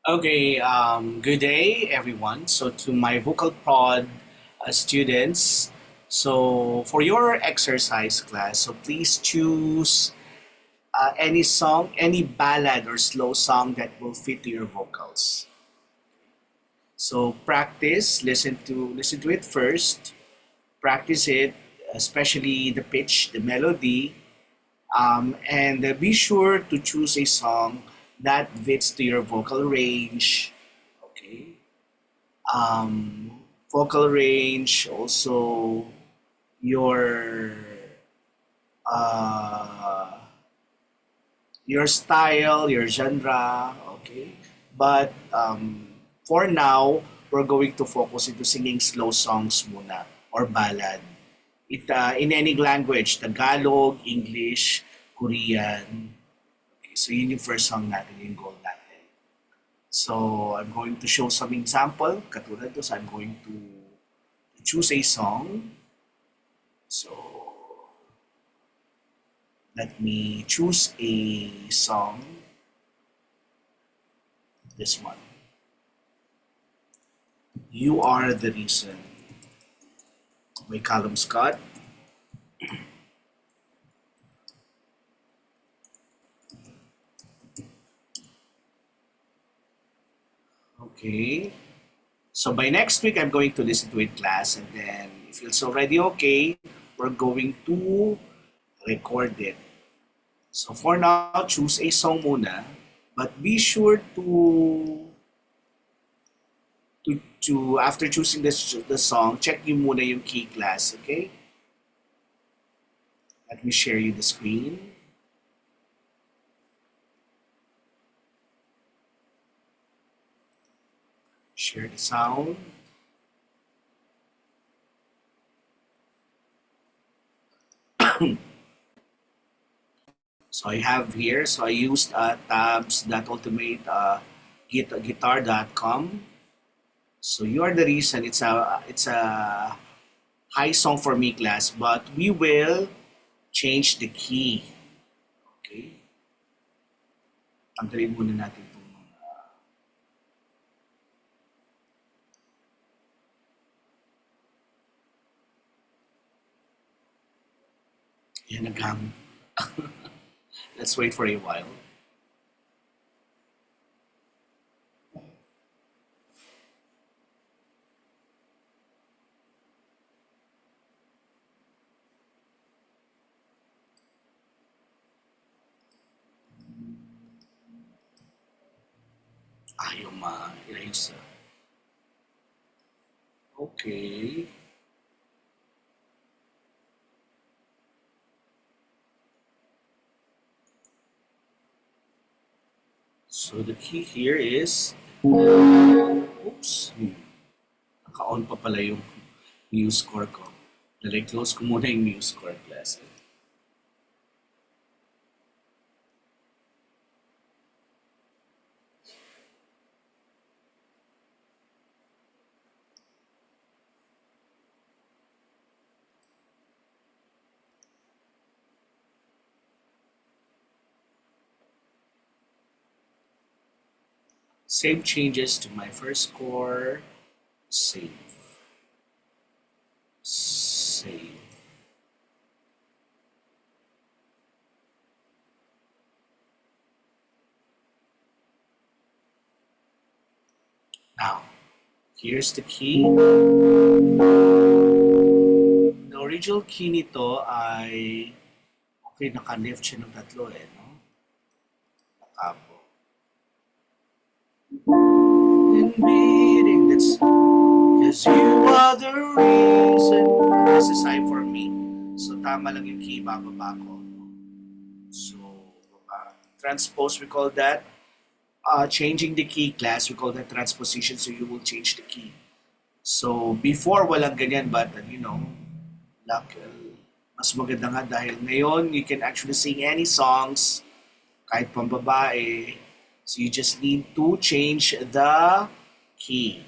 Okay, good day, everyone. So, to my vocal prod students, so for your exercise class, so please choose any song, any ballad or slow song that will fit to your vocals. So, practice, listen to it first, practice it, especially the pitch, the melody, and be sure to choose a song that fits to your vocal range. Okay. um, Vocal range, also your uh, your style, your genre. Okay, but for now, we're going to focus into singing slow songs muna or ballad. In any language, Tagalog, English, Korean. Okay, so yun yung first song natin, yung goal natin. So I'm going to show some example. Katulad to, so I'm going to choose a song. So let me choose a song. This one. You are the reason. By Callum Scott. Okay. So by next week, I'm going to listen to it class, and then if it's already okay, we're going to record it. So for now, choose a song muna, but be sure to after choosing the song, check yung muna yung key class, okay? Let me share you the screen. Share the sound. So I have here, so I used tabs.ultimate guitar.com. So you are the reason it's a high song for me class, but we will change the key. Okay? Tanggalin muna natin itong yan naghang. Let's wait for a while. Ayaw ma-erase. Okay. So the key here is, oops, naka-on pa pala yung news score ko. Nare-close ko muna yung news score class. Save changes to my first score. Save. Save. Now, here's the key. The original key nito ay, okay, naka-lift siya ng tatlo no? Nakapo. And beating, that's because you are the reason. This is high for me. So tama lang yung key, bababa ko. So, transpose, we call that. Changing the key class, we call that transposition, so you will change the key. So, before, walang ganyan, but, mas maganda nga dahil ngayon, you can actually sing any songs, kahit pambabae. So, you just need to change the key.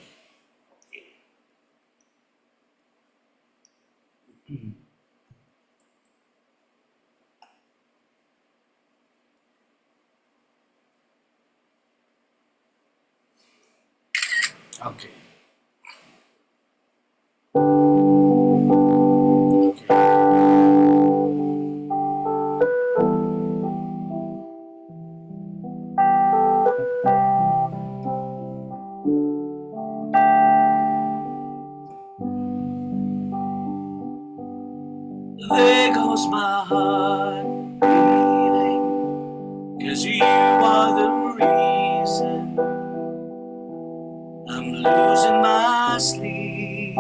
Okay. Okay. Okay. There goes my heart beating, 'cause you are the reason I'm losing my sleep.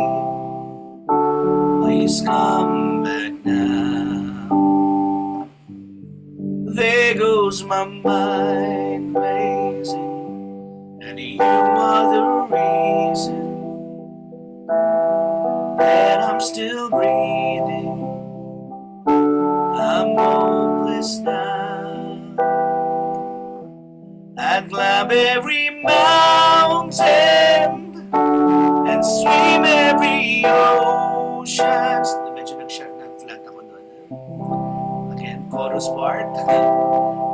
Please come back now. There goes my mind racing, and you are the reason that I'm still breathing. I'm hopeless now. I'd climb every mountain and swim every ocean. Medyo nag-flat ako doon. Again, chorus part.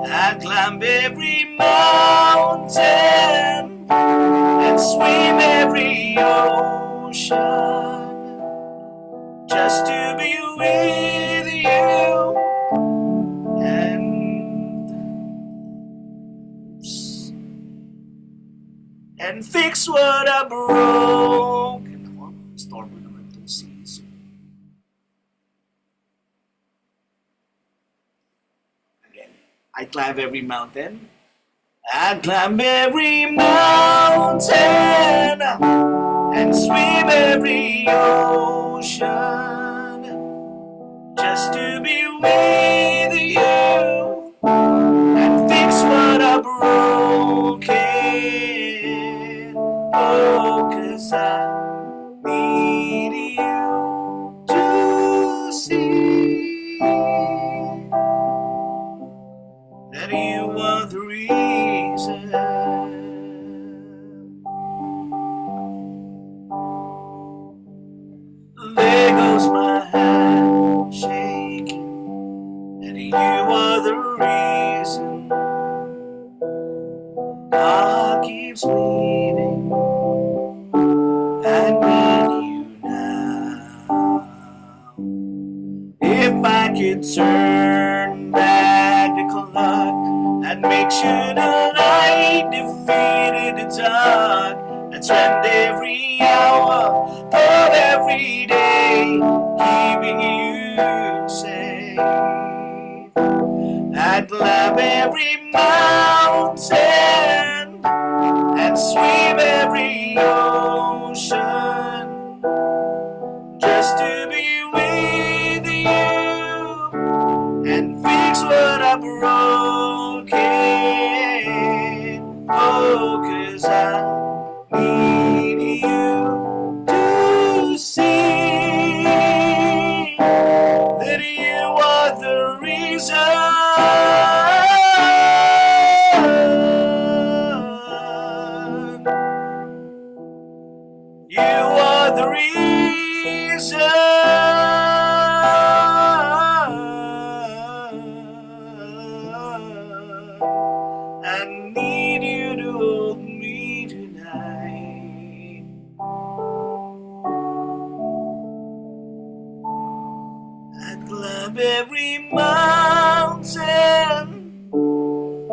I'd climb every mountain and swim every ocean just to be with you and fix what I broke. Ako, storm mo naman itong season. Again, I climb every mountain. I climb every mountain and swim every ocean just to be with you and fix what I broken. Oh, 'cause I need you to see that you are the reason. There goes my hand shaking, and you are the reason. My heart keeps bleeding. I need you now. If I could turn back the clock, I'd make sure the light defeated the dark and spend every hour of every day keeping you safe. I'd climb every mountain and swim every ocean just to be with you and fix what I broken. Oh, 'cause I need you to see that you are the reason. You are the reason. I need you to hold me tonight. I'd climb every mountain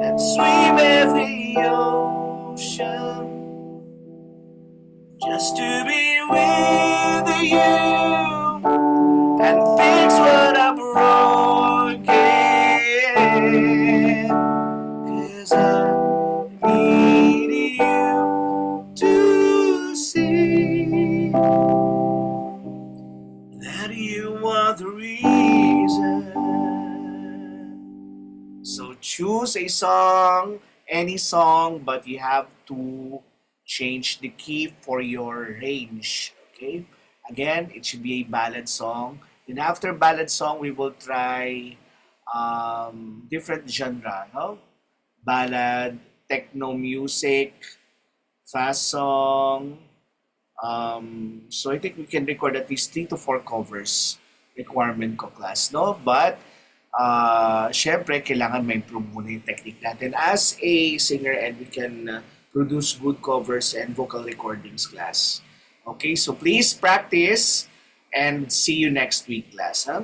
and swim every ocean just to be with you and fix what I broken. 'Cause I need you to see that you are the reason. So choose a song, any song, but you have to change the key for your range. Okay? Again, it should be a ballad song. Then after ballad song, we will try different genre, no? Ballad, techno music, fast song. So I think we can record at least 3 to 4 covers requirement ko class, no? But syempre, kailangan ma-improve muna yung technique natin as a singer and we can produce good covers and vocal recordings, class. Okay, so please practice and see you next week, class. Huh?